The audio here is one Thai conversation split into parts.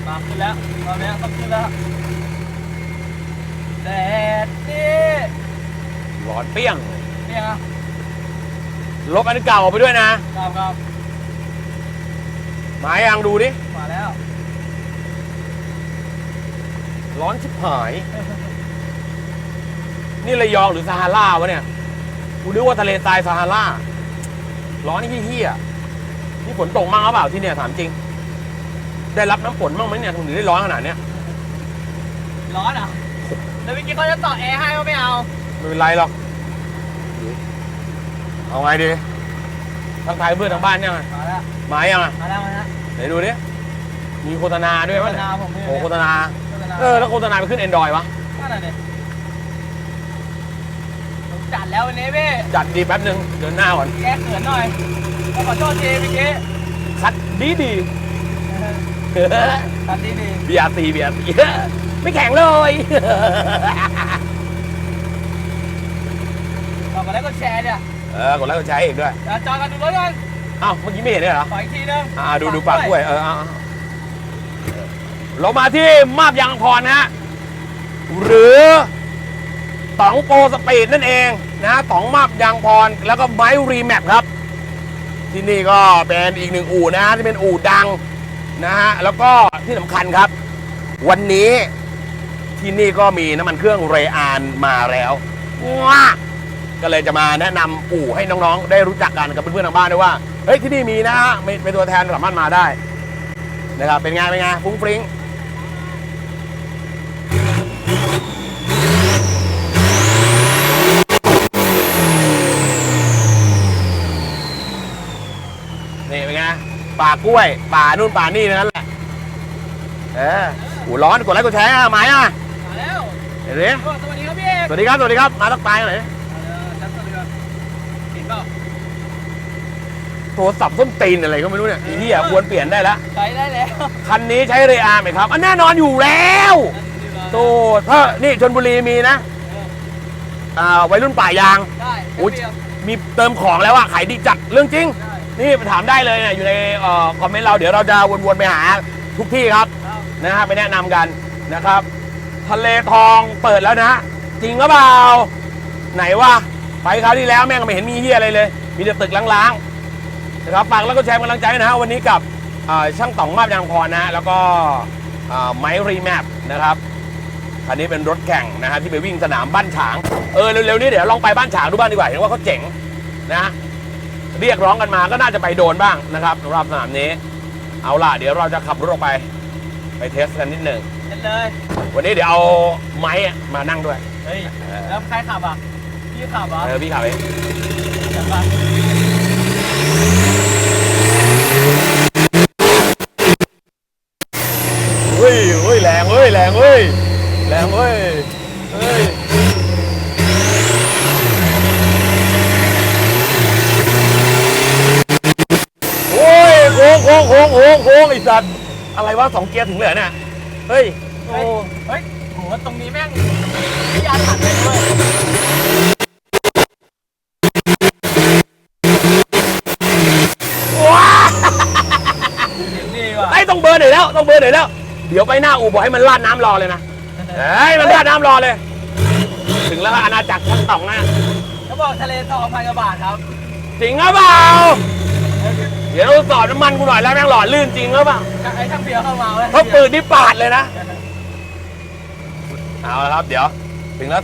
มาขึ้นแล้วตอนนี้ต้องขึ้นแล้วแดดนี่ร้อนเปี้ยงเนี่ยลบอันเก่าออกไปด้วยนะครับหมายยังดูดิมาแล้วร้อนชิบหายนี่ระยองหรือซาฮาราวะเนี่ยกูนึกว่าทะเลทรายซาฮาราร้อนเหี้ยๆนี่ฝนตกมากหรือเปล่าที่เนี่ยถามจริงได้รับน้ำฝนบ้างไหมเนี่ยถึงได้ร้อนขนาดเนี้ยร้อนอ่ะแล้วเมื่อกี้เขาจะต่อแอร์ให้ก็ไม่เอาไม่เป็นไรหรอกเอาไงดีทั้งไทยเพื่อนทั้งบ้านยังไงมาแล้วมายังไงมาแล้วไหนดูดิมีโฆษณาด้วยวะเนี่ยโอ้โฆษณาแล้วโฆษณาไปขึ้น Android วะนั่นน่ะดิจัดแล้ววันนี้พี่จัดดีแป๊บนึงเดินหน้าก่อนแก้เขินหน่อยขอโทษทีเมื่อกี้คัดดีคัดดีBRTไม่แข็งเลยกดไลค์กดแชร์เนี่ยกดไลค์กดแชร์อีกด้วยจอกันดูรถกันอ้าวเมื่อกี้ไม่เห็นเลยเหรอขออีกทีนึงดูปากกล้วยเรามาที่มาบยางพรนะฮะหรือต๋องโปรสปีดนั่นเองนะต๋องมาบยางพรแล้วก็ไม้รีแมปครับที่นี่ก็เป็นอีกหนึ่งอู่นะที่เป็นอู่ดังนะฮะแล้วก็ที่สำคัญครับวันนี้ที่นี่ก็มีน้ำมันเครื่องเรอานมาแล้วว้าก็เลยจะมาแนะนำอู่ให้น้องๆได้รู้จักกันกับเพื่อนๆทางบ้านด้วยว่าเฮ้ยที่นี่มีนะฮะเป็นตัวแทนสามารถมาได้นะครับเป็นไงฟุ้งฟริ้งนี่เป็นไงป่ากล้วยป่านู่นป่านี่นั่นแหละอู่ร้อนกดไลค์กดแชร์มาแล้วเห็นไหมสวัสดีครับพี่สวัสดีครับมาตักตายเลยโทรศัพท์ส้นตีนอะไรก็ไม่รู้เนี่ยอีที่ควรเปลี่ยนได้แล้วใช้ได้แล้วคันนี้ใช้เรอาร์ไหมครับแน่นอนอยู่แล้วโตเพราะนี่ชลบุรีมีนะวัยรุ่นป่ายางมีเติมของแล้วขายดีจัดเรื่องจริงนี่ไปถามได้เลยอยู่ในคอมเมนต์เราเดี๋ยวเราจะวนๆไปหาทุกที่ครับนะฮะไปแนะนำกันนะครับทะเลทองเปิดแล้วนะจริงหรือเปล่าไหนวะไปคราวที่แล้วแม่งไม่เห็นมีเฮียอะไรเลยมีแต่ตึกล้างๆนะครับฝากแล้วก็แชร์กำลังใจนะฮะวันนี้กับช่างต่องมาบยางพรนะแล้วก็ไม้รีแมปนะครับคันนี้เป็นรถแข่งนะฮะที่ไปวิ่งสนามบ้านฉางเร็วๆนี้เดี๋ยวลองไปบ้านฉางดูบ้างดีกว่าเห็นว่าเขาเจ๋งนะเรียกร้องกันมาก็น่าจะไปโดนบ้างนะครับสำหรับสนามนี้เอาล่ะเดี๋ยวเราจะขับรถออกไปเทสกันนิดหนึ่งเลยวันนี้เดี๋ยวเอาไม้มานั่งด้วยเฮ้ยแล้วใครขับอ่ะพี่ขับอ่ะพี่ขับเองเฮ้ยแรงเว้ยโอ้ยโค้งไอ้สัตว์อะไรวะ2 เกียร์ถึงเลยเนี่ยเฮ้ยโหตรงนี้แม่งพี่ยาถัดเลยด้วยว้าต้องเบิร์นหน่อยแล้วเดี๋ยวไปหน้าอู่บอกให้มันราดน้ำรอเลยนะมันราดน้ำรอเลยถึงแล้วอาณาจักรช่างต่องนะเขาบอกทะเลทอง1,000 กว่าบาทครับจริงหรือเปล่าเดี๋ยวเราสอดน้ำมันกูหน่อยแล้วแม่งหล่อลื่นจริงหรือเปล่าไอ้ช่างเบียร์เข้ามาแล้วเขาปืนนี่ปาดเลยนะเอาละครับเดี๋ยวถึงแล้ว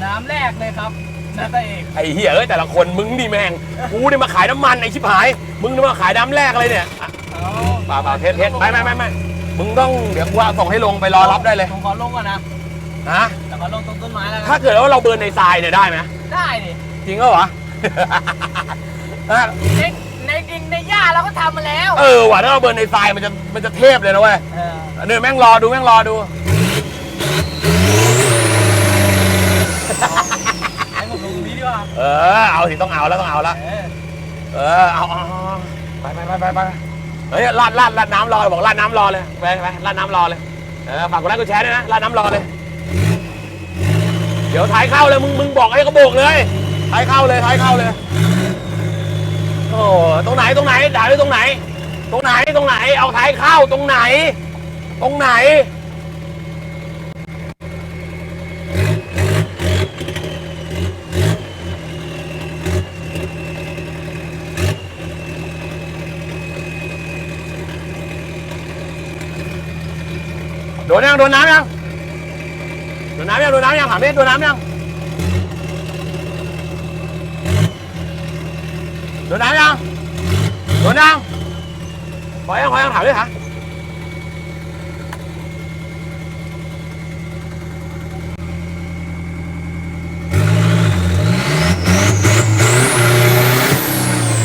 น้ำแรกเลยครับน้ำตะเอกไอ้เหี้ยแต่ละคนมึงนี่แม่งกูนี่มาขายน้ำมันไอ้ชิบหายมึงนี่มาขายน้ำแรกอะไรเนี่ยเปล่าเทสไม่มึงต้องเดี๋ยวกูส่งให้ลงไปรอรับได้เลยผมขอลงก่อนนะแต่ขอลงตรงต้นไม้แล้วถ้าเกิดว่าเราเบิร์นในทรายเนี่ยได้ไหมได้ดิจริงเหรอในหญ้าเราก็ทำมาแล้วว่ะถ้าเราเบิร์นในทรายมันจะเทพเลยนะเว้ยเดี๋ยวแม่งรอดูให้ผมลงตรงนี้ดีกว่าเอาสิต้องเอาแล้วเอาไปเฮ้ยราดน้ำรอบอกราดน้ำรอเลยไปราดน้ำรอเลยฝากกดไลค์กดแชร์ด้วยนะราดน้ำรอเลยเดี๋ยวท้ายเข้าเลยมึงบอกให้เขาโบกเลยท้ายเข้าเลยโอ้ย ตรงไหนด่าด้วยตรงไหนเอาท้ายเข้าตรงไหนโดนน้ำยังถามดิโดนน้ำยังโดนน้ำยังปล่อยยังถามดิฮะ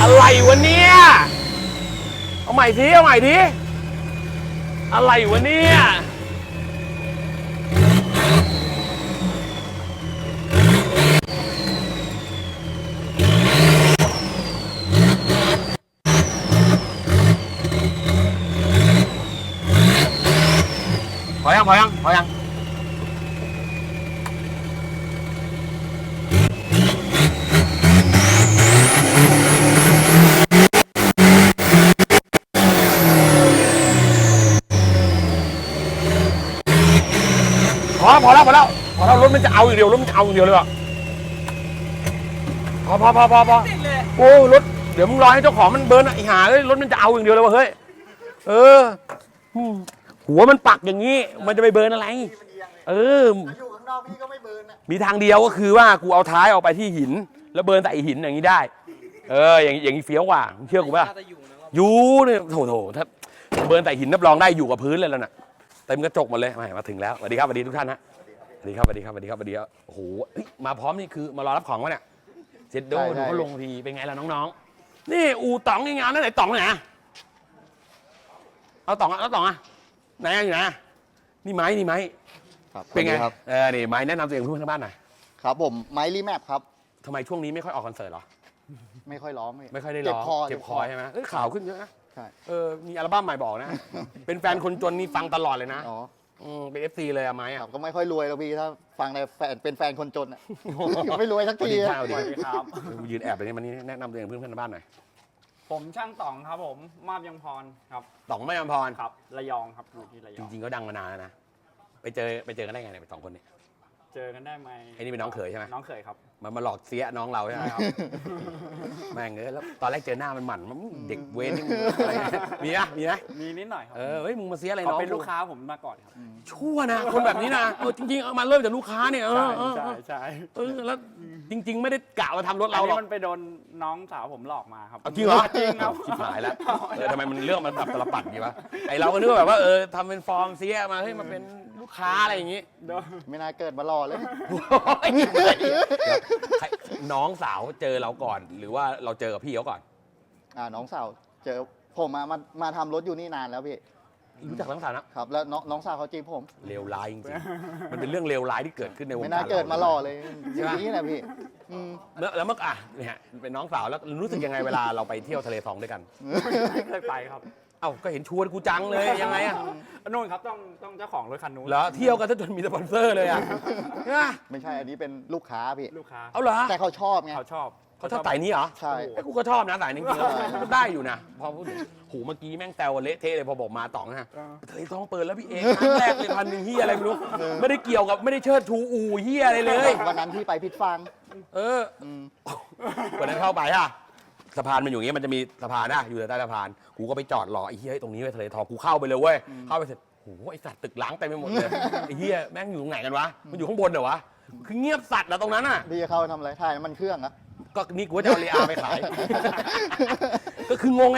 อะไรวะเนี่ยเอาใหม่ทีอะไรวะเนี่ยพอยังพอแล้วรถมันจะเอาอย่างเดียวเลยว่ะพอโอ้รถเดี๋ยวมึงรอให้เจ้าของมันเบิร์นไอ้ห่าเลยรถมันจะเอาอย่างเดียวเลยว่ะเฮ้ยหัวมันปักอย่างนี้มันจะไปเบิร์นอะไรอยู่ข้างนอกพี่ก็ไม่เบิร์น มีทางเดียวก็คือว่ากูเอาท้ายออกไปที่หินแล้วเบิร์นใส่หินอย่างนี้ได้อย่างนี้เฟี้ยวกว่าเชื่อกูป่ะอยู่เนี่ยโถถ้าเบิร์นใส่หินรับรองได้อยู่กับพื้นเลยแล้วน่ะเต็มกระจกหมดเลยมาถึงแล้วสวัสดีครับสวัสดีทุกท่านฮะสวัสดีครับโอ้โหมาพร้อมนี่คือมารอรับของวะเนี่ยเจ็ดโดนเขาลงทีเป็นไงล่ะน้องๆนี่อู่ต๋องงานนั่นไหนต๋องไหนเอาต๋องอ่ะไหนอยู่นะนี่ไม้เป็นไงนี่ไม้แนะนำตัวเองเพื่อนทางบ้านหน่อยครับผมไม้รีแมปครับทำไมช่วงนี้ไม่ค่อยออกคอนเสิร์ตหรอไม่ค่อยร้องไม่ค่อยได้ร้องเจ็บคอใช่ไหมข่าวขึ้นเยอะนะใช่มีอัลบั้มใหม่บอกนะเป็นแฟนคนจนนี่ฟังตลอดเลยนะเป็น FC เลยอะไม้อะก็ไม่ค่อยรวยหรอกพี่ถ้าฟังในแฟนเป็นแฟนคนจนอะไม่รวยสักทีสวัสดีครับยืนแอบเลยมันนี่แนะนำตัวเองเพื่อนทางบ้านหน่อยผมช่างต๋องครับผมมาบยังพรครับต๋องมาบยังพรครับระยองครับอยู่ที่ระยองจริงๆก็ดังมานานแล้วนะไปเจอกันได้ไงเนี่ย2 คนเนี่ยเจอกันได้ไหมไอ้นี่เป็นน้องเขยใช่ไหมน้องเขยครับมาหลอกเสียน้องเราใช่ไหมครับแม่งแล้วตอนแรกเจอหน้ามันหมั่นเด็กเว้นนี่มีนิดหน่อยครับเฮ้ยมึงมาเสียอะไรน้องเป็นลูกค้าผมมาก่อนครับชั่วนะคนแบบนี้นะจริงๆมาเริ่มจากลูกค้าเนี่ยใช่แล้วจริงๆไม่ได้กะมาทำรถเราหรอกมันไปโดนน้องสาวผมหลอกมาครับจริงเหรอจริงครับชิบหายแล้วทำไมมันเรื่องมันแบบตลปัดดีวะไอเราก็นึกว่าแบบว่าทำเป็นฟอร์มเสียมาเฮ้ยมาเป็นลูกค้าอะไรอย่างงี้ไม่น่าเกิดมารอเลยน้องสาวเจอเราก่อนหรือว่าเราเจอกับพี่เขาก่อนน้องสาวเจอผมมาทำรถอยู่นี่นานแล้วพี่รู้จักน้องสาวนะครับแล้วน้องสาวเขาจีบผมเลวร้ายจริงๆมันเป็นเรื่องเลวร้ายที่เกิดขึ้นในวงการไม่น่าเกิดมารอเลยอย่างนี้แหละพี่แล้วเมื่อเนี่ยเป็นน้องสาวแล้วรู้สึกยังไงเวลาเราไปเที่ยวทะเลทองด้วยกันไม่เคยไปครับก็เห็นชวนกูจังเลยยังไงนู่นครับต้องเจ้าของรถคันนู้นเหรอเที่ยวกันจนมีสปอนเซอร์เลยไม่ใช่อันนี้เป็นลูกค้าพี่ลูกค้าเอาเหรอแต่เขาชอบไงเขาชอบสายนี้เหรอใช่กูก็ชอบนะสายนี้จริงๆก็ได้อยู่นะพอพูดหูเมื่อกี้แม่งแซวเละเทะเลยพอบอกมาต๋องนะทะเลทองเปิดแล้วพี่เอกครั้งแรกเลย1,000เฮียอะไรไม่รู้ไม่ได้เกี่ยวกับไม่ได้เชิดชูอู่เฮียอะไรเลยวันนั้นที่ไปพิษฟังวันนั้นเข้าไปสะพานมันอยู่อย่างเงี้ยมันจะมีสะพานอยู่ใต้สะพานกูก็ไปจอดรอไอ้เฮียตรงนี้ไปทะเลทองกูเข้าไปเลยเว้ยเข้าไปเสร็จโอ้โหไอ้สัตว์ตึกล้างเต็มไปหมดเลยไอ้เฮียแม่งอยู่ตรงไหนกันวะมันอยู่ข้างบนเหรอวะคือเงียบสัตว์นะตรงนั้นพี่จะเข้าทำอะไรถ่ายมันเครื่องอะก็นี่กูจะเอาเรียไปขายก็คืองง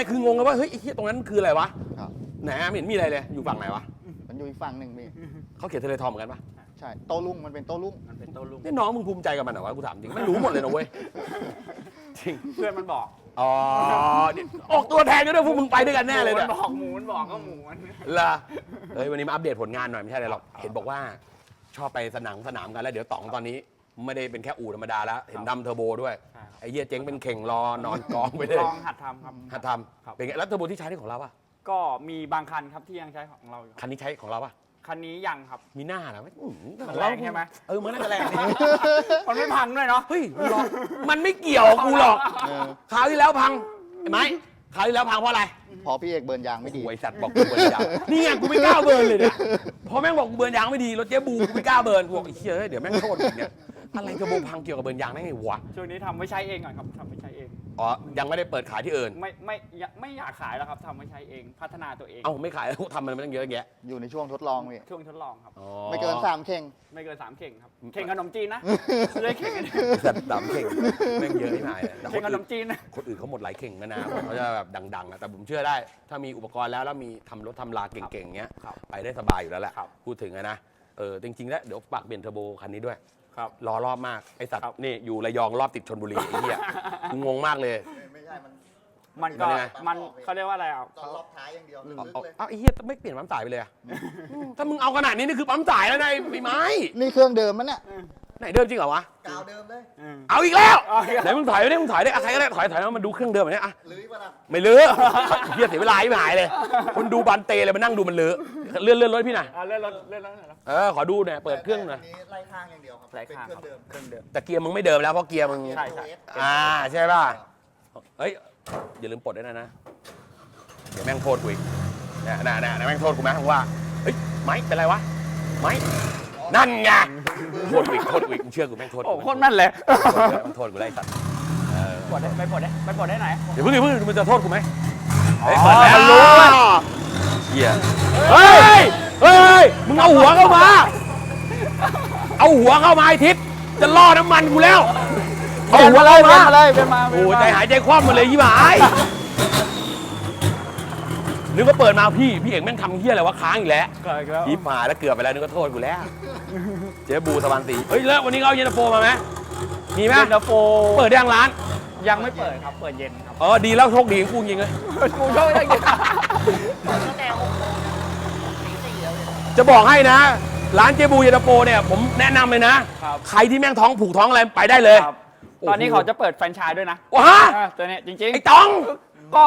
ว่าเฮ้ยไอ้เฮียตรงนั้นคืออะไรวะไหนไม่เห็นมีอะไรเลยอยู่ฝั่งไหนวะมันอยู่อีกฝั่งหนึ่งมีเขาเขียนทะเลทองเหมือนกันปะใช่โต้รุ่งมันเป็นโต้รุ่งนี่น้องมึงภูมิใจกับมันเหรอวะกูถามจริงไม่รู้หมดเลยนะเว้ยจริงเพื่อนมันบอกออกตัวแทนก็ได้พวกมึงไปด้วยกันแน่เลยเนี่ยบอกหมูนบอกก็หมูนล่ะวันนี้มาอัปเดตผลงานหน่อยไม่ใช่อะไรหรอกเห็นบอกว่าชอบไปสนามกันแล้วเดี๋ยวต๋องตอนนี้ไม่ได้เป็นแค่อู่ธรรมดาแล้วเห็นดำเทอร์โบด้วยไอ้เหี้ยเจ๊งเป็นเข่งรอนอนกองไปเลยลองหัดทำครับหัดทำเป็นไงแล้วเทอร์โบที่ใช้ที่ของเราป่ะก็มีบางคันครับที่ยังใช้ของเราอยู่คันนี้ใช้ของเราป่ะคันนี้ยังครับมีหน้าเหรอแรงใช่ไหมมันน่าจะแรงมันไม่พังด้วยเนาะเฮ้ยมันไม่เกี่ยวกูหรอกคราวที่แล้วพังไอ้ไม้ คราวที่แล้วพังเพราะอะไร พอพี่เอกเบิร์นยางไม่ดี โอ้ยสัตว์บอกกูเบิร์นยางนี่ไงกูไม่กล้าเบิร์นเลยเนี่ยพอแม่งบอกกูเบิร์นยางไม่ดีรถเจ๊บูกูไม่กล้าเบิร์นกูบอกไอ้เหี้ยเดี๋ยวแม่งโทษกูเนี่ยอะไรเทอร์โบพังเกี่ยวกับเบิร์นยางได้ไงวะ ช่วงนี้ทำไม่ใช้เองก่อนครับทำไม่ใช้เอง อ๋อยังไม่ได้เปิดขายที่อื่น ไม่อยากขายแล้วครับทำไม่ใช้เองพัฒนาตัวเอง เอ้าไม่ขายแล้วทำมันไม่ต้องเยอะแยะ อยู่ในช่วงทดลองพี่ ช่วงทดลองครับ อ๋อ ไม่เกิน3 เข่ง ไม่เกิน3 เข่งครับเข่งขนมจีนนะไม่ได้เข่งกัน สัตว์ดำเข่งแม่งเยอะไม่หายเลยแต่ เข่งขนมจีนนะ คนอื่นเขาหมดหลายเข่งนะเขาจะแบบดังๆนะแต่ผมเชื่อได้ ถ้ามีอุปกรณ์แล้วมีทำรถทำลาเก่งๆเงี้ย ครับ ไปได้สบายอยู่แล้วแหละ ครับ พูดถึงนะจริงๆแล้วเดี๋ยวฝากเปลี่ยนเทอร์โบคันนี้ด้วย ครับ รอรอบมากไอสัตว์ ครับ นี่อยู่ระยองรอบติดชลบุรีไอ้เหี้ยกูงงมากเลย ไม่ใช่มัน มันก็ มันยังไง มันเขาเรียกว่าอะไรอ่ะ ตอนรอบท้ายอย่างเดียวลึก เอา ๆเลย เอาไอ้เหี้ยไม่เปลี่ยนปั๊มสายไปเลยอะถ้ามึงเอาขนาดนี้นี่คือปั๊มสายแล้วนะไอ้ไม้ นี่เครื่องเดิมมันเนี่ย ไหนเดิมจริงเหรอวะ กาวเดิมเลย เอาอีกแล้ว เอาอีกแล้ว ไหนมึงถอยไปดิมึงถอยได้ใครก็ได้ถอยแล้วมันดูเครื่องเดิมแบบนี้อะ หรือป่ะนะ ไม่เลื้อเหี้ยเสียเวลาไม่หายเลยคนดูบันเตเลยมานั่งดูมันเลื้อเลื่อนรถพี่หน่อย เล่นรถหน่อยครับ ขอดูหน่อยเปิดเครื่องหน่อย นี้ไล่ข้างอย่างเดียวครับ ไล่ เป็น ข้าง เครื่องเดิม เครื่องเดิม แต่เกียร์มึงไม่เดิมแล้วเพราะเกียร์มึง ใช่ใช่ ใช่ป่ะเฮ้ยอย่าลืมปลดด้วยนะเดี๋ยวแม่งโทษกูอีกเนี่ยแม่งโทษกูไหมมึงว่าเฮ้ยไม้เป็นไรวะไม้นั่นไงโทษกูอีกมึงเชื่อกูแม่งโทษ โอ้ กู โคตรแม่นเลย มันโทษกูไล่สัตว์ ปลดได้ไปปลดได้ไหน เดี๋ยวเพิ่งมันจะโทษกูไหม อ๋อ เปิดแล้ว มันรู้อะ เหี้ยเฮ้ยมึงเอาหัวเข้ามาไอ้ทิศจะล่อน้ำมันกูแล้วเอาหัวเข้ามา เป็นมา โอ้ใจหายใจคว่ำหมดเลยยี่หมายนึกว่าเปิดมาพี่เอกแม่งทำเหี้ยอะไรวะค้างอีกแล้ว เกิดแล้ว ยิบหายแล้วเกือบไปแล้วนึกว่าโทษกูแล้วเจ๊บูสวรรค์สีเฮ้ยแล้ววันนี้เขาเอาเย็นตาโฟมาไหมมีไหม เย็นตาโฟ เปิดได้ยังร้าน ยังไม่เปิดครับเปิดเย็นครับ ดีแล้วโชคดีของกูจริงเลย กูโชคดี จะบอกให้นะ ร้านเจบูเย็นตาโฟเนี่ยผมแนะนำเลยนะครับ ใครที่แม่งท้องผูกท้องอะไรไปได้เลย ครับตอนนี้เขาจะเปิดแฟรนไชส์ด้วยนะ ว้า ตัวเนี้ยจริง ไอ้ต้อง ๆ ก็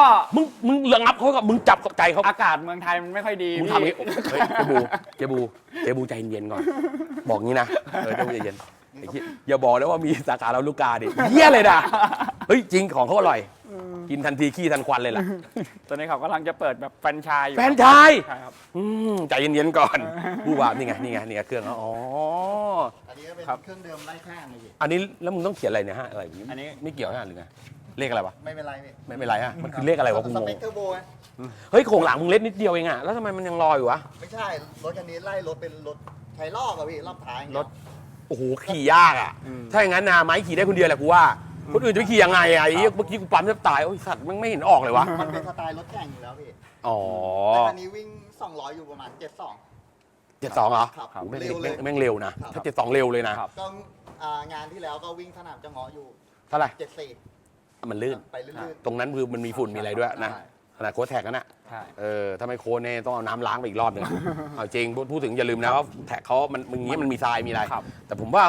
มึงเรื่องรับเขากับมึงจับกับใจเขา อากาศเมืองไทยมันไม่ค่อยดี มึงทำอย่างนี้เฮ้ยเจบูใจเย็นๆก่อนบอกงี้นะเจบูใจเย็นไอ้เหี้ยอย่าบอกนะว่ามีสาขาเราลูกกาดิเยี่ยเลยนะเฮ้ยจริงของเขาอร่อยกินทันทีขี้ทันควันเลยล่ะ ตอนนี้เขากำลังจะเปิดแบบแฟรนไชส์อยู่ แฟนชาย ใช่ครับ ใจเย็นๆก่อนผู้ว่านี่ไงเครื่องเขาอ๋อ อันนี้ก็เป็น ครับ เครื่องเดิมไล่ข้างเลยพี่ อันนี้แล้วมึงต้องเขียนอะไรเนี่ยฮะอะไร อันนี้ ไม่เกี่ยวฮะหรือไงเลขอะไรวะ ไม่เป็นไรพี่ ไม่เป็นไรฮะมันคือเลขอะไรวะกู ส งง เปคเทอร์โบไง เฮ้ยโครงหลังมึงเล็กนิดเดียวเองอะแล้วทำไมมันยังลอยอยู่วะ ไม่ใช่รถคันนี้ไล่รถเป็นรถใช้รอบอะพี่รอบท้ายอย่างเดียว รถ โอ้โหขี่ยากอะถ้าอย่างนั้นนะไม้ขี่ได้คนเดียวแหละกูว่าคนอื่นจะไปขี่ยังไงอะไอ้เหี้ยเมื่อกี้กูปั๊มแทบตายโอ้ยสัตว์มันไม่เห็นออกเลยวะ มันเป็นสไตล์รถแข่งอยู่แล้วพี่ อ๋อ แต่คันนี้วิ่ง 200 อยู่ประมาณ 72 72เหรอ ครับ โอ้โหแม่ง เร็วเลย แม่งเร็วนะถ้า72เร็วเลยนะ ก็งานที่แล้วก็วิ่งสนามจังหออยู่ เท่าไหร่ 74 มันลื่น ไปลื่น ตรงนั้นคือมันมีฝุ่นมีอะไรด้วยนะ ใช่ ขนาดโค้ชแท็กนั่นน่ะ ใช่ ถ้าไม่โค้ชเนี่ยต้องเอาน้ำล้างไปอีกรอบหนึง เอาจริงพูดถึงอย่าลืมนะว่าแท็กเขามันมึงอย่างนี้มันมีทรายมีอะไร ครับ แต่ผมว่า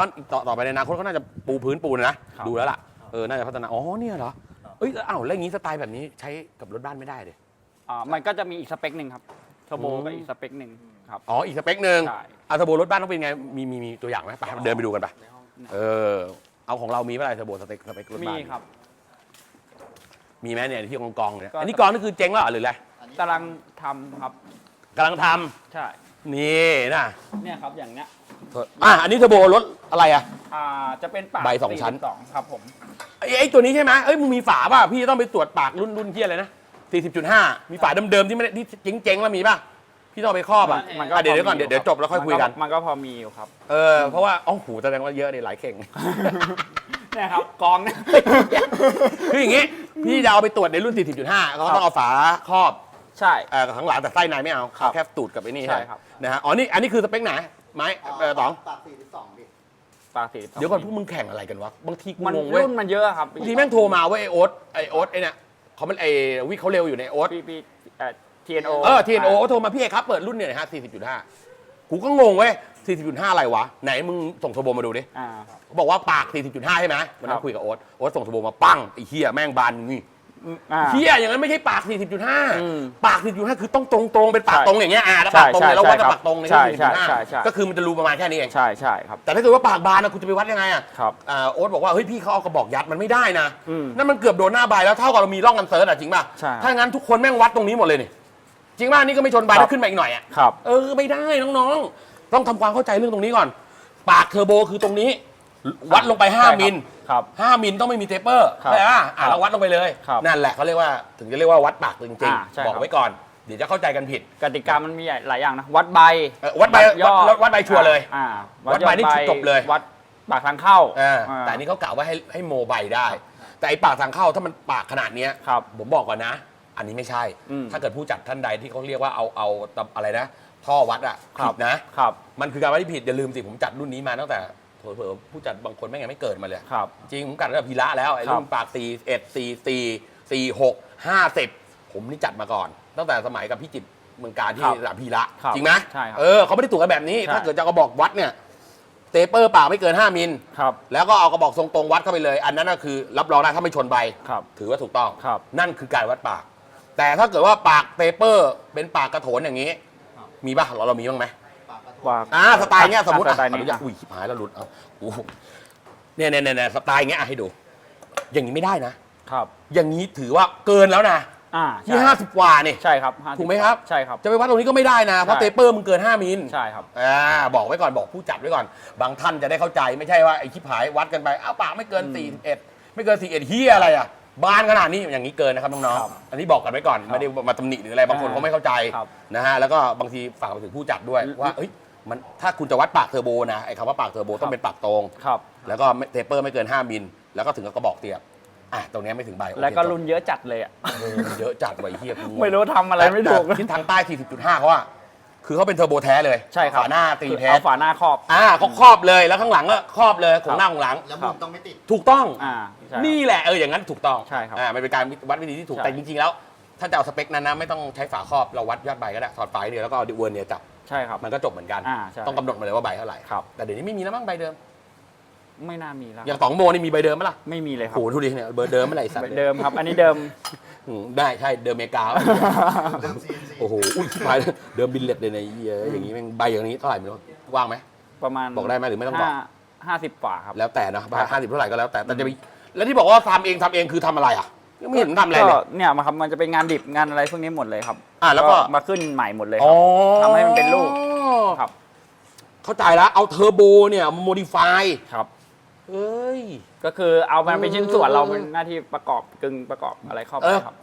ต่อไปในอนาคตเขาน่าจะปูพื้นปูนนะ ดูแล้วล่ะ น่าจะพัฒนา อ๋อ เนี่ยเหรอ เอ้ยแล้วอ้าวแล้วอย่างนี้สไตล์แบบนี้ใช้กับรถบ้านไม่ได้เลย มันก็จะมีอีกสเปคหนึ่งครับเทอร์โบก็อีกสเปคหนึ่งครับ อ๋อ อีกสเปคหนึ่ง ใช่ เทอร์โบรถบ้านต้องเป็นไง มีตัวอย่างไหมไปเดินไปดูกันไป ในห้อง เอาของเรามีเมื่อไหร่เทอร์โบสเปครถ มี บ้าน ครับ มีไหมเนี่ยที่กองๆเนี่ย ก็ อันนี้กองนี่คือเจ๊งแล้วเหรอหรืออะไร กำลังทำครับ กำลังท ใช่ ำนี่นะ เนี่ยครับอย่างเนี้ย อันนี้เทอร์โบรถอะไรอะ จะเป็นปาก ใบสองชั้น 42ครับผม ไอ้ตัวนี้ใช่ไหมเอ้ยมึงมีฝาป่ะพี่จะต้องไปตรวจปากรุ่นที่อะไรนะ 40.5 มีฝาเดิมๆที่ไม่ได้ที่เจ๊งๆแล้วมีป่ะพี่ต้องเอาไปครอบอ่ะ มันก็ เดี๋ยวก่อน พอมี เดี๋ยวจบแล้วค่อยคุยกัน มันก็พอมีอยู่ครับ เพราะว่าอ๋อหูแสดงว่าเยอะเลยหลายเข่ง เนี่ยครับกองเนี่ย คืออย่างงี้พี่จะเอาไปตรวจในรุ่น 40.5เขาก็ต้องเอาฝาครอบ ใช่ ข้างหลังแต่ไส้ในไม่เอา ครับ แค่ตูดกับไอ้นี่ ใช่ครับ นะฮะอ๋อนี่อันนี้คือสเปคไหนไม้ต๋อง ปาก42พี่ ปาก42 เดี๋ยวก่อนพวกมึงแข่งอะไรกันวะบางทีกู มัน งงเว้ย รุ่นมันเยอะครับ บางทีแม่งโทรมาว่าไอ้โอ๊ตไอ้เนี่ยเขามันวิเขาเร็วอยู่ในโอ๊ต พี่TNO TNO โทรมาพี่เอกครับเปิดรุ่นเนี่ยนะฮะ 40.5 กูก็งงเว้ย 40.5 อะไรวะ ไหนมึงส่งโทรโบมาดูดิ ครับ เขาบอกว่าปาก 40.5 ใช่ไหมวันนั้นคุยกับโอ๊ตส่งโทรโบมาปั้งไอ้เหี้ยแม่งบานนี่ เฮียอย่างนั้นไม่ใช่ปาก อืม 40.5 ปาก 40.5 คือต้องตรงๆเป็นปาก ใช่ ตรงอย่างเงี้ยแล้ว ใช่ ปากตรงเนี่ยเราวัดกับ ใช่ ปากตรงใน ใช่ ที่ ใช่ใช่ 40.5 ก็คือมันจะรูประมาณแค่นี้เอง ใช่ใช่ครับ แต่ถ้าเกิดว่าปากบานนะคุณจะไปวัดยังไงอ่ะ ครับ โอ๊ตบอกว่าเฮ้ยพี่เขาเอากระบอกยัดมันไม่ได้นะ อืม นั่นมันเกือบโดนหน้าใบแล้วเท่ากับเรามีร่องกันเซิร์ชอ่ะจริงป่ะ ใช่ ถ้างั้นทุกคนแม่งวัดตรงนี้หมดเลยนี่จริงป่ะนี่ก็ไม่ชนใบ ครับ ถ้าขึ้นมาอีกหน่อยอ่ะ ครับ ไม่ได้น้องๆต้องทำความเข้าใจเรื่องตรงนี้ก่อน ปากเทอร์โบคือตรงนี้ วัดลงไป ใช่ครับ 5 มิล ครับ 5 มิลต้องไม่มีเทปเปอร์ ครับ ใช่ป่ะ ครับ เราวัดลงไปเลย ครับ นั่นแหละเขาเรียกว่าถึงจะเรียกว่าวัดปากจริง ใช่ ๆ บอก ครับ ไว้ก่อนเดี๋ยวจะเข้าใจกันผิด กติกามันมีหลายอย่างนะ วัดใบ วัดใบ ย่อ วัดใบชัวร์เลย วัด วัดใบนี่ ยอ จบเลย วัดปากทางเข้า แต่อันนี่เขากล่าวว่าให้โมใบได้ แต่ไอ้ปากทางเข้าถ้ามันปากขนาดเนี้ย ครับ ผมบอกก่อนนะ อันนี้ไม่ใช่ อืม ถ้าเกิดผู้จัดท่านใดที่เขาเรียกว่าเอาอะไรนะ ท่อวัดอะ ครั ผิ บ ดนะ ครับ มันคือการวัดที่ผิดอย่าลืมสิผมจัดรุ่นนี้มาตั้งแต่เผลอๆผู้จัดบางคนไม่งั้นไม่เกิดมาเลย ครับ จริงผมจัดตั้งแต่พีระแล้วไอ้รุ่นปาก41 44 46 50 ผมนี่จัดมาก่อน ตั้งแต่สมัยกับพี่จิตรเมืองการที่ ครับ ระดับพีระ ครับ จริงไหม ใช่ครับ เขาไม่ได้ตรวจกันแบบนี้ ใช่ ถ้าเกิดจะกระบอกวัดเนี่ยเตเปอร์ปากไม่เกิน 5 มิล ครับ แล้วก็เอากระบอกทรงตรงวัดเข้าไปเลย อันนั้นก็คือรับรองได้ถ้าไม่ชนใบ ครับ ถือว่าถูกต้อง ครับ นั่นคือการวัดปาก แต่ถ้าเกิดว่าปากเปเปอร์เป็นปากกระโถนอย่างนี้ มีป่ะเรามีบ้างไหม ว่า สไตล์เงี้ยสมมติ สไตล์นี้ อุ้ยชิบหายแล้วหลุดเอาโอ้โหเนี่ยสไตล์เงี้ยให้ดู อย่างนี้ไม่ได้นะ ครับ อย่างนี้ถือว่าเกินแล้วนะที่ ใช่ 50 กว่านี่ ใช่ครับ50 ถูกไหมครับ ใช่ครับ จะไปวัดตรงนี้ก็ไม่ได้นะ เพราะ ใช่ เตเปอร์มึงเกิน 5 มิล ใช่ครับ บอกไว้ก่อนบอกผู้จัดไว้ก่อน บางท่านจะได้เข้าใจไม่ใช่ว่าไอ้ชิบหายวัดกันไปปากไม่เกิน 41 ไม่เกิน 41เฮียอะไรอ่ะบานขนาดนี้อย่างนี้เกินนะครับน้อง ครับ ๆอันนี้บอกกันไว้ก่อนไม่ได้มาตำหนิหรืออะไรบางคนเขาไม่เข้าใจ ครับ นะฮะแล้วก็บางทีฝากไปถึงผู้จัดด้วยว่าเอ้ยมันถ้าคุณจะวัดปากเทอร์โบนะไอ้คำว่าปากเทอร์โบต้องเป็นปากตรง ครับ แล้วก็เทปเปอร์ไม่เกิน 5 มิลแล้วก็ถึงกับกระบอกเตียบตรงนี้ไม่ถึงใบโอเค แล้วก็ จบ รุ่นเยอะจัดเลยอ่ะ เยอะจัดไว้เฮียกูงง ไม่รู้ทำอะไรไม่ถูก แต่ทิศทางใต้ 40.5 เขาอะคือเขาเป็นเทอร์โบแท้เลย ใช่ครับ ฝาหน้าตีแท้ เอาฝาหน้าครอบ เขาครอบเลยแล้วข้างหลังก็ครอบเลยของหน้าของหลัง แล้วมุมต้องไม่ติด ถูกต้อง ใช่ นี่แหละอย่างนั้นถูกต้อง ใช่ครับ มันเป็นการวัดวิธีที่ถูก ใช่ แต่จริงๆแล้ว ถ้าจะเอาสเปคนั้นนะไม่ต้องใช้ฝาครอบเราวัดยอดใบก็ได้ถอดไฟเดียวแล้วก็เอาดิเวอร์เนียจับ ใช่ครับ มันก็จบเหมือนกัน ใช่ ต้องกำหนดมาเลยว่าใบเท่าไหร่ ครับ แต่เดี๋ยวนี้ไม่มีแล้วมั้งใบเดิม ไม่น่ามีแล้ว อย่าง2โมนี่มีใบเดิมไหมล่ะ ไม่มีเลยครั โอ้โหดูดิเนี่ยเบอร์เดิมเมื่อไหร่สัตว์ เดิมครับ อันนี้เดิม ได้ใช่เดิมอเมริกา เดิม CNC โอ้โหอุ้ยชิบหายเดิมบิลเลตเลยในอย่างนี้แม่งใบอย่างนี้เท่าไหร่ไม่รู้ว่างไหม ประมาณ บอกได้ไหมหรือไม่ต้องบอก 50 กว่าครับ แล้วแต่นะ50เท่าไหร่ก็แล้วแต่จะมีแล้วที่บอกว่าทำเองคือทำอะไรอ่ะยังไม่เห็นทำอะไรเลย ก็เนี่ยมาครับมันจะเป็นงานดิบงานอะไรพวกนี้หมดเลยครับ แล้วก็ มาขึ้นใหม่หมดเลยครับทำให้มันเป็นรูปครับ เข้าใจแล้วเอาเทอร์โบเนี่ยมาโมดิฟาย ครับ เอ้ย ก็คือเอามันเป็นชิ้นส่วนเราเป็นหน้าที่ประกอบกึ่งประกอบอะไรเข้าไปครับ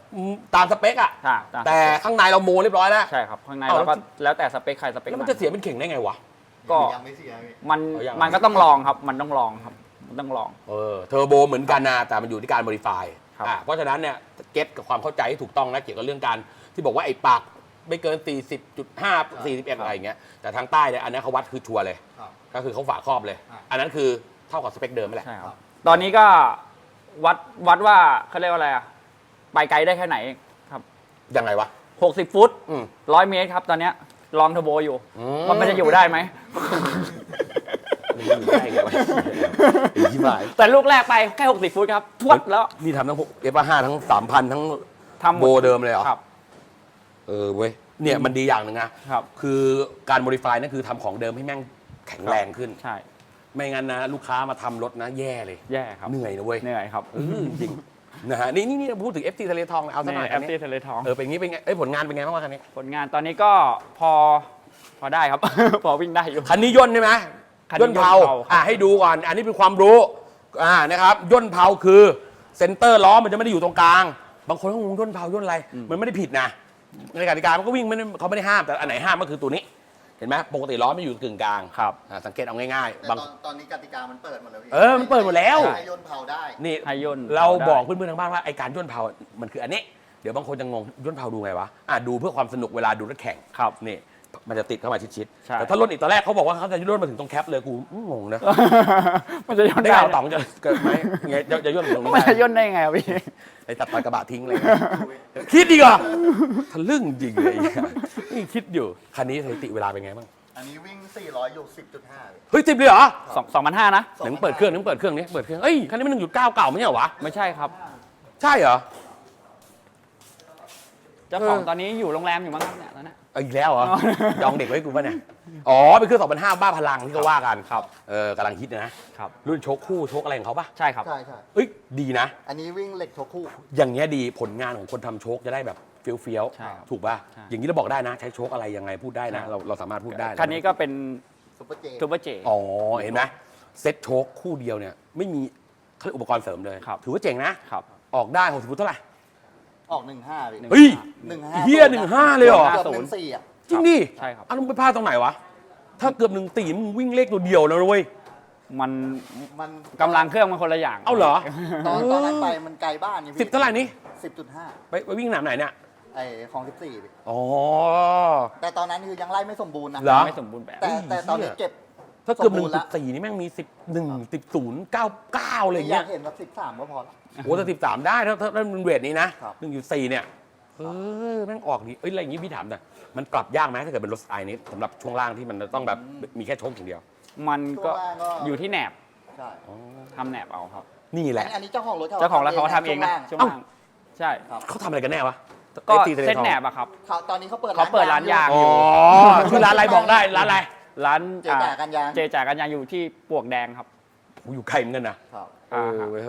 ตามสเปคอะ ตาม แต่ข้างในเราโมเรียบร้อยแล้ว ใช่ครับข้างใน เอา เราก็แล้วแต่สเปคใครสเปค แล้วมันจะเสียเป็นเข่งได้ไงวะ ก็ ยังไม่เสียพี่ มัน เอายัง มันก็ต้องลองครับ มันต้องลองครับมันต้องลอง เทอร์โบเหมือนกันนะแต่มันอยู่ที่การโมดิฟาย ครับ เพราะฉะนั้นเนี่ยเก็ตกับความเข้าใจที่ถูกต้องนะเกี่ยวกับเรื่องการที่บอกว่าไอ้ปากไม่เกิน 40.5 41อะไรอย่างเงี้ยแต่ทางใต้เนี่ยอันนี้เขาวัดคือชัวร์เลย ครับ ก็คือเขาฝาครอบเลย อันนั้นคือเท่ากับสเปคเดิมไม่แหละ ใช่ครับตอนนี้ก็วัดว่าเขาเรียกว่าอะไรอะไปไกลได้แค่ไหนครับ ยังไงวะ 60 ฟุต อืม 100 เมตรครับ ตอนเนี้ยลองเทอร์โบอยู่ ว่ามันจะอยู่ได้ไหม มันอยู่ได้ไงวะไอ้ที่หาย แต่ลูกแรกไปแค่ 60 ฟุตครับทวดแล้ว นี่ทำทั้งF5 ทั้ง 3,000 ทั้ง ทำหม โบเดิมเลยเหรอ ครับ เว้ยเนี่ยมันดีอย่างหนึ่งนะครับ คือการโมดิฟายนั่นคือทำของเดิมให้แม่งแข็งแรงขึ้น ใช่ ไม่งั้นนะลูกค้ามาทำรถนะแย่เลย แย่ครับ เหนื่อยนะเว้ย เหนื่อยครับ จริงนะฮะนี่พูดถึง FT ทะเลทองเอาซะหน่อย แอ อัน ป นี้ ตี้ทะเลทอง เป็นงี้เป็นไงผลงานเป็นไงบ้างวะคันนี้ ผลงานตอนนี้ก็พอได้ครับ พอวิ่งได้อยู่ คันนี้ย่นใช่ไหม คันนี้ ย่นเผา ย่นเผาครับ ให้ดูก่อนอันนี้เป็นความรู้นะครับย่นเผาคือเซนเตอร์ล้อมันจะไม่ได้อยู่ตรงกลาง บางคนก็งงย่นเผาย่นอะไรมันไม่ได้ผิดนะในกติกามันก็วิ่งเขาไม่ได้ห้ามแต่อันไหนห้ามก็คือตัวนี้ เห็นไหมปกติล้อไม่อยู่กึ่งกลาง ครับ สังเกตเอาง่ายๆแต่บาง ตอนนี้กติกามันเปิดหมดแล้วพี่ มันเปิดหมดแล้ว ให้โยนเผาได้ นี่ ให้ย่น เรา ได้ บอกเพื่อนๆทางบ้านว่าไอการย่นเผามันคืออันนี้เดี๋ยวบางคนจะงงย่นเผาดูไงวะดูเพื่อความสนุกเวลาดูรถแข่ง ครับ นี่มันจะติดเข้ามาชิด ใช่ ๆแต่ถ้าล่นอีกตอนแรกเขาบอกว่าเขาจะย่นมาถึงตรงแคปเลยกูงงนะ มันจะย่น ได้ ได้ เอาต่องจะเกิดไหมไงจะย่นถึงตรงนี้ มัน ได้ จะย่นได้ยังไงอะพี่ ไอ้ตัดกระบะทิ้งเลยคิดดีกว่าทะลึ่งจริงเลยนี่คิดอยู่คันนี้สถิติเวลาเป็นไงบ้าง อันนี้วิ่ง 400 อยู่ 10.5เลย เฮ้ย10เลยเหรอ 2,500นะ หนังเปิดเครื่องนี้เปิดเครื่องเอ้ยคันนี้มัน1.9เก่าไม่ใช่เหรอวะ ไม่ใช่ครับ ใช่เหรอ เจ้าของตอนนี้อยู่โรงแรมอยู่มั้งครับเนี่ยตอนนี้ เอาอีกแล้วเหรอ จองเด็กไว้กูป่ะเนี่ย อ๋อ เป็นเครื่อง2005บ้าพลังที่เขาว่ากัน ครับ กำลังฮิตนะครับ รุ่นโชคคู่โชคอะไรของเขาป่ะ ใช่ครับ ใช่ใช่ เอ้ย ดีนะ อันนี้วิ่งเหล็กโชคู่ อย่างเงี้ยดีผลงานของคนทำโชคจะได้แบบเฟี้ยว ใช่ครับ ถูกป่ะ ใช่ อย่างนี้เราบอกได้นะ ใช้โชคอะไรยังไงพูดได้นะ ใช่ เราสามารถพูดได้ะ คันนี้ก็เป็น ซุปเปอร์เจ ซูเปอร์เจ อ๋อ เห็นไหมเซ็ตโชคคู่เดียวเนี่ยไม่มีเขาเรียกอุปกรณ์เสริมเลย ครับ ถือว่าเจ๋งนะ ครับ ออกได้60ฟุตเท่าไหร่ ออก15พี่ เฮ้ย 15 เฮีย15เลยเหรอ เกือบ14อ่ะ จริงดิ ใช่ครับ อ้าวมึงไปพลาดตรงไหนวะ ถ้าเกือบ1 ตีมึงวิ่งเลขตัวเดียวแล้วเว้ย มัน มัน กำลังเครื่องมันคนละอย่าง เอาเหรอ ตอนนั้นไปมันไกลบ้านนี่พี่ 10เท่าไหร่นี่ 10.5 ไปวิ่งสนามไหนเนี่ย ไอ้ของ14พี่ อ๋อ แต่ตอนนั้นคือยังไล่ไม่สมบูรณ์นะ เหรอ ไม่สมบูรณ์แบบ แต่ตอนนี้เก็บ ถ้าเกือบ สมบูรณ์ละ 1.4นี่แม่งมี11 10 99อะไร อ เงี้ ยาย กเห็นแบบ13ก็พอละ โอ้แต่13 ได้ถ้ามันเวทนี้นะครับ 1.4เนี่ยแม่งออกดีเอ้ยอะไรอย่างงี้พี่ถามหน่อยมันปรับยากไหมถ้าเกิดเป็นรถสไตล์นี้สำหรับช่วงล่างที่มันต้องแบบมีแค่โชคอย่างเดียว มันก็ ช่วงล่างก็ อยู่ที่แหนบ ใช่ ทำแหนบเอาครับ นี่แหละ อันนี้เจ้าของรถ เจ้าของร้านเขาทำเองนะช่วง เอ้า ล่างใช่ เขาทำอะไรกันแน่วะ ก็ FT ทะล เส้น ทอง แหนบอะครับ ตอนนี้เขาเปิด เขาเปิดร้านยาง อ๋อชื่อร้านอะไรบอกได้ร้านอะไร ร้าน เจจ่ากันยาง เจจ่ากันยางอยู่ที่ปลวกแดงครับ โอ้อยู่ไกลเหมือนกันนะครับ เออ ครับ เว้ย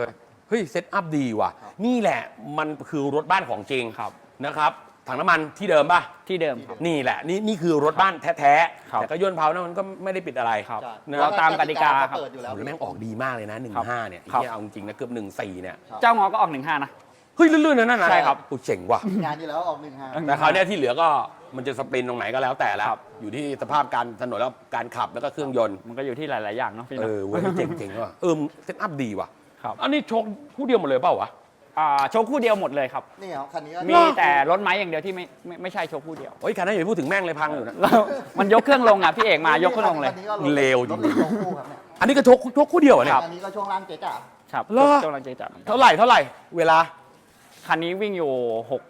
เฮ้ยเซตอัพดีว่ะ นี่แหละมันคือรถบ้านของจริง ครับ นะครับถังน้ำมันที่เดิมป่ะ ที่เดิมครับ นี่แหละนี่คือรถบ้านแท้ ครับ แต่ก็ย่นเผานะมันก็ไม่ได้ปิดอะไร ครับ ใช่ นะ เราตามกติกาครับ เปิดอยู่แล้ว โอ้โหแล้วแม่งออกดีมากเลยนะ 15 เนี่ย ครับ ที่เอาจริงๆนะเกือบ14 เนี่ย ครับ เจ้างอก็ออก15นะ เฮ้ยลื่นๆนะนั่นนะ ใช่ครับ โอ้เจ๋งว่ะ งานที่แล้วออก15 แต่คราวเนี้ยที่เหลือก็มันจะสปรินตรงไหนก็แล้วแต่ละ ครับ อยู่ที่สภาพการถนนแล้วการขับแล้วก็เครื่องยนต์ มันก็อยู่ที่หลาย ๆ อย่างเนาะพี่ เอ เนาะ อเว้ยเจ๋งว่ะเซตอัพดีว่ะ ครับ อันนี้โชคคู่เดียวหมดเลยเปล่าวะ โชว์คู่เดียวหมดเลยครับ นี่ครับคันนี้ก็ มีแต่รถไม้อย่างเดียวที่ไม่ใช่โชว์คู่เดียว โอ้ยคันนั้นอย่าไปพูดถึงแม่งเลยพังอยู่นะ แล้วมันยกเครื่องลงอ่ะพี่เอกมายกเครื่องลงเลย คันนี้ก็ เลวจริง ถเหล็กโชคู่ครับเนี่ย อันนี้ก็โชคคู่เดียวเหรอเนี่ย อันนี้ก็ช่วงล่างเจ๊จ๋า ครับ เหรอ เจ้าลังเจจ่าเหมือนกัน เท่าไหร่เวลา คันนี้วิ่งอยู่6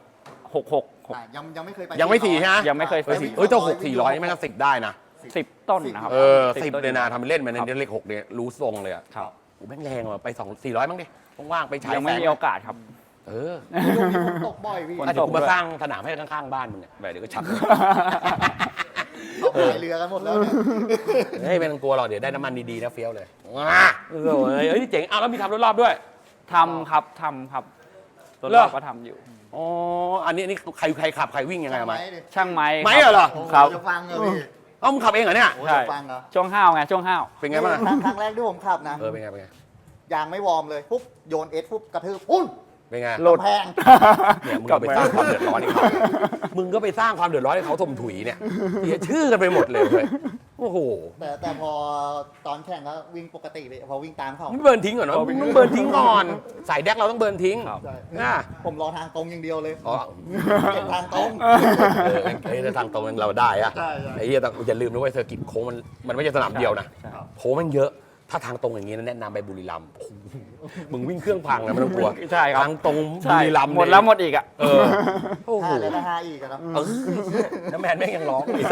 ยังไม่เคยไป ยังไม่4ใช่ไหม ยังไม่เคย เฮ้ยเจ้า6-400นี่แม่งก็10ได้นะ 10 ต้นนะครับ 10 ต้น เลยนะทำเป็นเล่นไปใน ครับ เลข6เนี่ยรู้ทรงเลยอะ ครับ โอ้แม่งแรงว่ะไป400มั้งดิว่างๆไปฉาย ยังไม่ แส มีโอกาสครับ เออ ช่วงนี้ฝนตกบ่อยพี่ ฝน อ่ะ ต เดี๋ยว ก กูมาสร้างสนามให้ข้างๆบ้านมึงเนี่ยเดี๋ยวก็ชัก เขาพายเรือกันหมดแล้วเนี่ย เฮ้ยไม่ต้องกลัวหรอกเดี๋ยวได้น้ำมันดีๆนะเฟี้ยวเลยว้าเฮ้ยนี่เจ๋งเอาแล้วมีทำรอบๆด้วย ทำครับรถ เหรอ เราก็ทำอยู่ อ๋ออันนี้ใครขับใครวิ่งยังไงไหม ดิ ช่างไม้ ไม้ ครับ เหรอ โอ้โห ครับ จะฟังเหรอพี่ เอ้ามึงขับเองเหรอเนี่ย โอ้ ใช่ จะฟังเหรอ ช่วงห้าวไงช่วงห้าว เป็นไงบ้างอะ ครั้งแรกที่ผมขับนะ เป็นไง ยางไม่วอร์มเลยปุ๊บโยนเอสปุ๊บกระทืบปุ้น เป็นไง หลุด แพง เนี่ยมึงก็ไปสร้างความเดือดร้อนให้เขามึงก็ไปสร้างความเดือดร้อนให้เขาถมถุยเนี่ยเสียชื่อกันไปหมดเลยเว้ยโอ้โห แต่พอตอนแข่งก็วิ่งปกติเลยพอวิ่งตามเขา มึงเบิร์นทิ้งก่อนเนาะมึงต้องเบิร์นทิ้งก่อนสายแดกเราต้องเบิร์นทิ้ง ครับ ใช่ นะ ผมรอทางตรงอย่างเดียวเลย อ๋อ เก็บทางตรง เฮ้ยทางตรงเราได้อะ ใช่ ไอ้เหี้ยแต่อย่าลืมนะเว้ยเซอร์กิตโค้งมันไม่ใช่สนามเดียวนะ ใช่ครับ โค้งมันเยอะ ถ้าทางตรงอย่างงี้นะแนะนำไปบุรีรัมย์โอ้โหมึงวิ่งเครื่องพังนะไม่ต้องกลัว ใช่ครับ ทางตรงบุ ใช่ รีรัมย์ หมดแล้วหมดอีกอ่ะ เออโอ้โห ห้าแล้วก็ห้าอีกอะครับ น้ำแมนแม่งยังร้องเลย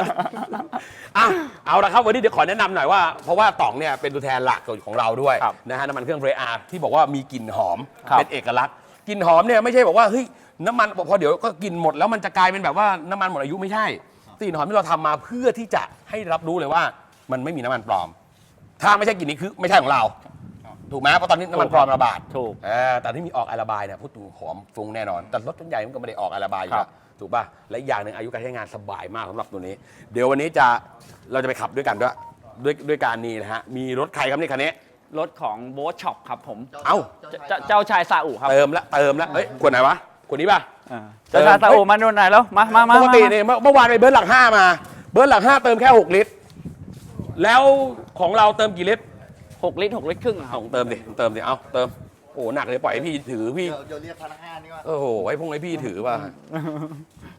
อ่ะเอาละครับวันนี้เดี๋ยวขอแนะนำหน่อยว่าเพราะว่าต๋องเนี่ยเป็นตัวแทนหลักของเราด้วย ครับ นะฮะน้ำมันเครื่องเรอาร์ที่บอกว่ามีกลิ่นหอม ครับ เป็นเอกลักษณ์กลิ่นหอมเนี่ยไม่ใช่บอกว่าเฮ้ยน้ำมันพอเดี๋ยวก็กินหมดแล้วมันจะกลายเป็นแบบว่าน้ำมันหมดอายุไม่ใช่กลิ่นหอมที่เราทำมาเพื่อที่จะให้รับรู้เลยว่ามันไม่มีน้ำมันปลอม ถ้าไม่ใช่กลิ่นนี้คือไม่ใช่ของเรา ถูกไหมเพราะตอนนี้น้ำมันปลอมระบาด ถูก แต่ที่มีออกไอระบายเนี่ยพูดถึงหอมฟุ้งแน่นอน แต่รถส่วนใหญ่มันก็ไม่ได้ออกไอระบายอยู่ ครั แล้ บ วถูกป่ะและอีกอย่างหนึ่งอายุการใช้งานสบายมากสำหรับตัวนี้ เดี๋ยววันนี้เราจะไปขับด้วยกันด้วยการนี้นะฮะมีรถใครครับนี่คันนี้ รถของโบ๊ทช็อปครับผม เอ้า เจ้าชายซาอุครับ เติมแล้วเฮ้ยคนไหนวะคนนี้ป่ะ เจ้าชายซาอุมาโดนไหนแล้วมา ปกติเนี่ยเมื่อวานไปเบิร์ดหลัก5มาเบิร์ดหลัก5เติมแค่6ลิตรแล้วของเราเติมกี่ลิตร 6 ลิตร6 ลิตรครึ่งอะค เอา รับ เติมดิเติมโอ้โหหนักเลยปล่อยให้พี่ถือพี่ เดี๋ยวเรียกพนักงานนี่ว่า โอ้โหไว้พวกให้พี่ถือป่ะ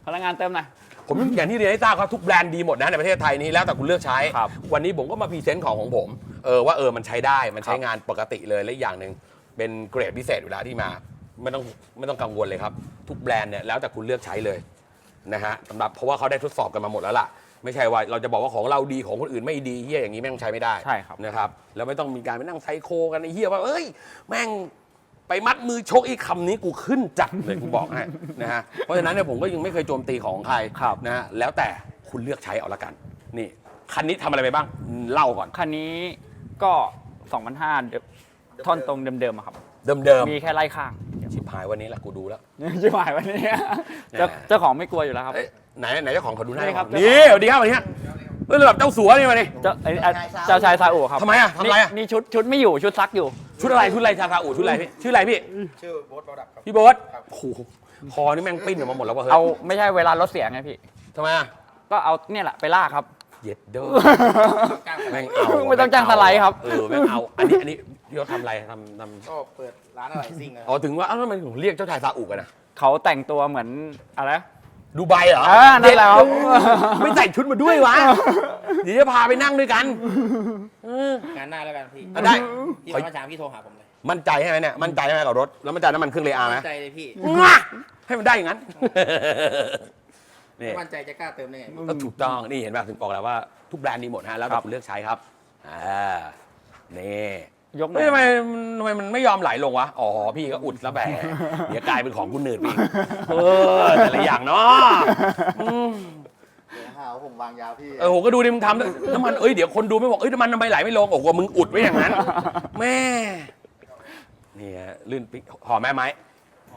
พนักงานเติมหน่อย ผมอย่างที่เรียนให้ทราบครับทุกแบรนด์ดีหมดนะในประเทศไทยนี้แล้วแต่คุณเลือกใช้ ครับ วันนี้ผมก็มาพรีเซนต์ของผมว่ามันใช้ได้มันใช้งานปกติเลยและอีกอย่างหนึ่งเป็นเกรดพิเศษอยู่แล้วที่มาไม่ต้องกังวลเลยครับทุกแบรนด์เนี่ยแล้วแต่คุณเลือกใช้เลยนะฮะสำหรับเพราะว่าเขาได้ทดสอบกันมาหมดแล้วล่ะไม่ใช่ว่าเราจะบอกว่าของเราดีของคนอื่นไม่ดีเฮียอย่างนี้แม่งใช้ไม่ได้ ใช่ครับ นะครับแล้วไม่ต้องมีการไปนั่งไซโคกันไอ้เฮียว่าเอ้ยแม่ง ไปมัดมือชกอีกคำนี้กูขึ้นจัดเลยกูบอกให้นะฮะเพราะฉะนั้นเนี่ยผมก็ยังไม่เคยโจมตีของใคร ครับ นะฮะแล้วแต่คุณเลือกใช้เอาละกันนี่คันนี้ทำอะไรไปบ้างเล่าก่อน คันนี้ก็2,500ท่อนตรงเดิมๆอะครับ เดิม มีแค่ไล่ข้าง ๆชิบหายวันนี้แหละกูดูแล้ว ชิบหายวันนี้เจ้าของไม่กลัวอยู่แล้วครับ เอ้ยไหนเจ้าของเขาดูหน้า นี่ครับ นี่สวัสดีครับวันนี้เออแบบเจ้าสัวนี่มาดิ เจ้าชายซาอุครับ ทำไมอะทำอะไรอะ นี่ชุดไม่อยู่ชุดซักอยู่ ชุดอะไรชาซาอูชุดอะไรพี่ชื่ออะไรพี่ ชื่อโบ๊ทบอดับครับ พี่โบ๊ทโอ้โหคอนี่แม่งปิ้นออกมาหมดแล้ววะเฮ้ย เอาไม่ใช่เวลารถเสียไงพี่ ทำไมอะ ก็เอาเนี่ยแหละไปลากครับ เย็ดเด้อแม่งเอา ไม่ต้องจ้างสไลด์ครับ แม่งเอาอันนี้พี่เขาทำอะไรทำ ก็เปิดร้านอะไรซิ่งนะ อ๋อถึงว่าทำไมถึงเรียกเจ้าชายซาอุกันนะ เขาแต่งตัวเหมือนอะไร ดูไบเหรอ นั่นแหละครับ ไม่ใส่ชุดมาด้วยวะเดี๋ยวจะพาไปนั่งด้วยกัน งานหน้าแล้วกันพี่ ได้ พี่มาเช้าพี่โทรหาผมเลย มั่นใจใช่ไหมเนี่ยมั่นใจใช่ไหมกับรถแล้วมั่นใจน้ำมันเครื่องเรอาไหม มั่นใจเลยพี่ ให้มันได้อย่างนั้นนี่ มั่นใจจะกล้าเติมได้ไง ก็ถูกต้องนี่เห็นป่ะถึงบอกแล้วว่าทุกแบรนด์ดีหมดฮะแล้วแต่คุณเลือกใช้ครับนี่ ยกหน่ เฮ้ อย ยทำไมมันไม่ยอมไหลลงวะอ๋อพี่ก็อุดแล้วแบเดี๋ยวกลายเป็นของคุณหนืดไปอีกแต่ละอย่างเนาะ เดี๋ยวหาว่าผมวางยาพี่ โหก็ดูดิมึงทำน้ำมันเดี๋ยวคนดูไม่บอกน้ำมันทำไมไหลไม่ลงโอ้โหมึงอุดไว้อย่างนั้นแม่นี่ฮะลื่นปิ๊กหอมแม่ไม้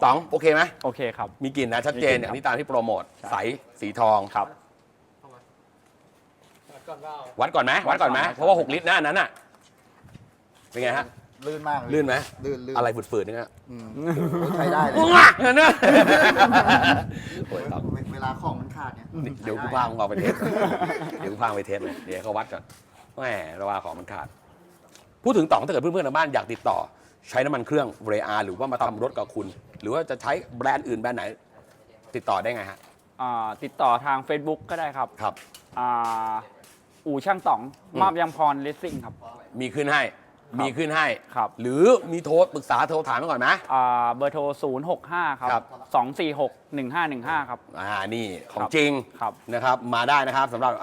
ต๋องโอเคไหม โอเคครับ มีกลิ่นนะชัดเจนอย่างที่ตามที่โปรโมทใสสีทอง ครับ ก่อนว่า วัดก่อนไหมเพราะว่า6 ลิตรนะอันนั้นน่ะเป็นไงฮะ ลื่นมากเลย ลื่นไหม ลื่น อะไรฝืดๆนี่ฮะ ใช้ได้เลย นั่นนะโอ้ยต๋อง เวลาของมันขาดเนี่ย เดี๋ยวกูพามึงเอาไปเทสเดี๋ยวกูพาไปเทสเลยเดี๋ยวเขาวัดก่อนแหมระว่าของมันขาดพูดถึงต๋องถ้าเกิดเพื่อนๆทางบ้านอยากติดต่อใช้น้ำมันเครื่องเรอาหรือว่ามาทำรถกับคุณ หรือว่าจะใช้แบรนด์อื่นแบรนด์ไหน ติดต่อได้ไงฮะ ติดต่อทาง Facebook ก็ได้ครับ ครับ อู่ช่างต๋องมาบยังพรเลสซิ่งครับ มีขึ้นให้ครับ หรือมีโทรปรึกษาโทรถามมาก่อนไหม เบอร์โทร 065 ครับ ครับ 246 1515 ครับ นี่ของจริง ครับ นะครับมาได้นะครับสำหรับ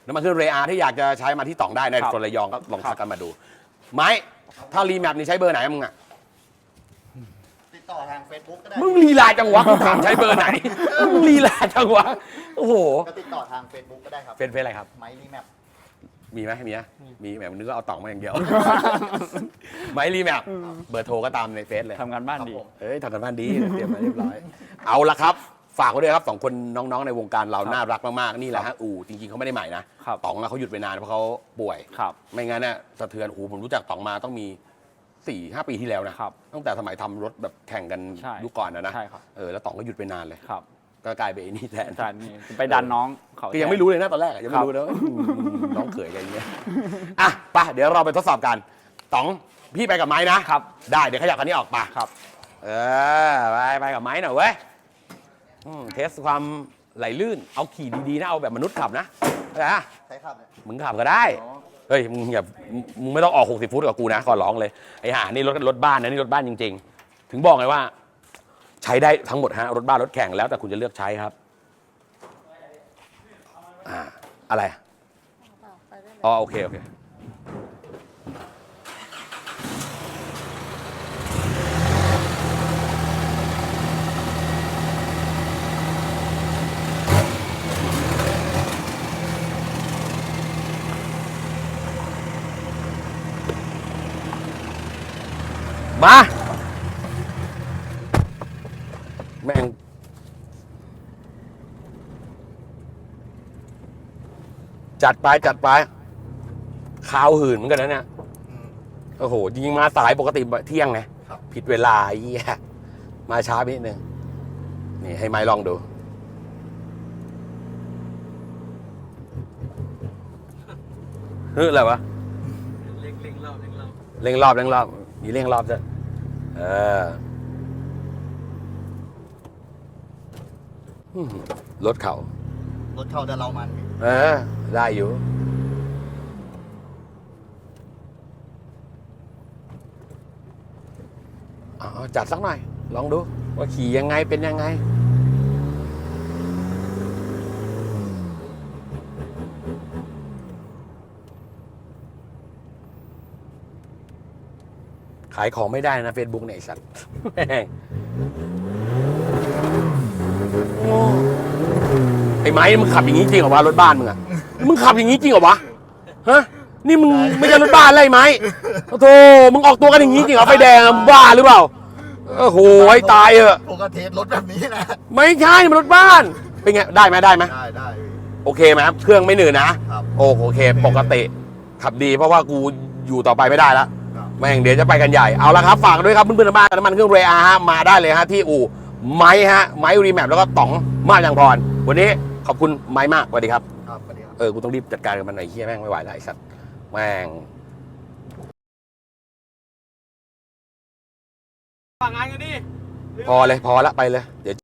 น้ำมันเครื่องเรอาที่อยากจะใช้มาที่ต๋องได้ใน ครับ โซนระยองก็ลอง ครับ ทักกันมาดูไม้ถ้ารีแมปนี่ใช้เบอร์ไหนมึงอ่ะ ติดต่อทาง Facebook ก็ได้ มึงลีลาจังวะกูถามใช้เบอร์ไหนมึงลีลาจังวะโอ้โห ก็ติดต่อทาง Facebook ก็ได้ครับ เฟซอะไรครับ ไมค์รีแมป มีไหมมีแหมนึกว่าเอาต๋องมาอย่างเดียว ไม้รีแมปเบอร์โทรก็ตามในเฟซเลย ทำงานบ้านดี เอ้ยทำกันบ้านดีเตรียมมาเรียบร้อยเอาละครับฝากไว้ด้วยครับ2 คนน้องๆในวงการเราน่ารักมากๆนี่แหละฮะอู่จริงๆเขาไม่ได้ใหม่นะครับ ต๋องเขาหยุดไปนานเพราะเขาป่วย ครับ ไม่งั้นเนี่ยสะเทือนผมรู้จักต๋องมาต้องมี 4-5 ปีที่แล้วนะครับ ตั้งแต่สมัยทำรถแบบแข่งกัน ใช่ ยุคก่อนนะ ใช่ครับ แล้วต๋องก็หยุดไปนานเลย ครับ ก็กลายเป็นไอ้นี่แทน อาจารย์นี่ไปดันน้องเขา ก็ยังไม่รู้เลยนะตอนแรกอะยังไม่รู้นะว่าน้องเขยอะไรอย่างเงี้ยอ่ะไปเดี๋ยวเราไปทดสอบกันต๋องพี่ไปกับไม้นะครับ ได้เดี๋ยวขยับคันนี้ออกไป ครับ ไปกับไม้หน่อยเว้ยเทสความไหลลื่นเอาขี่ดีๆนะเอาแบบมนุษย์ขับนะนะ ใช้ขับเนี่ย มึงขับก็ได้ อ๋อ เฮ้ยมึงไม่ต้องออก60 ฟุตกับกูนะขอร้องเลยไอ้ห่านี่รถบ้านนะนี่รถบ้านจริงๆ ถึงบอกไงว่า ใช้ได้ทั้งหมดฮะรถบ้านรถแข่งแล้วแต่คุณจะเลือกใช้ครับอะไรอ๋อโอเคมาแม่งจัดไปข่าวหื่นเหมือนกันนะเนี่ยโอ้โหจริงๆมาสายปกติเที่ยงไงผิดเวลาไอ้เหี้ยมาช้าไปนิดนึงนี่ให้ไม้ลองดูเฮ้ยอะไรวะเร่งรอบมีเร่งรอบจ้ะรถเขา รถเข้าแต่เรามันพี่ ได้อยู่จัดสักหน่อยลองดูว่าขี่ยังไงเป็นยังไง ขายของไม่ได้นะ Facebook เนี่ยไอ้สัตว์แม่งโอ้ไอ้ไม้มึงขับอย่างนี้จริงเหรอวะรถบ้านมึงอะมึงขับอย่างนี้จริงเหรอวะฮะนี่มึงไม่ใช่รถบ้านไรไหมโอ้โธ่มึงออกตัวกันอย่างนี้จริงเหรอไฟแดงอะบ้าหรือเปล่าโอ้โหให้ตายเถอะ ผมก็เทสรถแบบนี้นะ ไม่ใช่มันรถบ้านเป็นไงได้ไหม ได้พี่ โอเคไหมเครื่องไม่หนืดนะครับ โอเคปกติขับดีเพราะว่ากูอยู่ต่อไปไม่ได้แล้ว ครับ แม่งเดี๋ยวจะไปกันใหญ่เอาละครับฝากด้วยครับเพื่อนๆทางบ้านน้ำมันเครื่องเรอาฮะมาได้เลยฮะที่อู่ไม้ฮะไม้รีแมปแล้วก็ต๋องมาอย่างพรวันนี้ขอบคุณไม้มากสวัสดีครับ ครับสวัสดีครับ กูต้องรีบจัดการกับมันหน่อยเฮียแม่งไม่ไหวแล้วไอ้สัตว์แม่ง ฝากงานกันดิ พอละไปเลยเดี๋ยว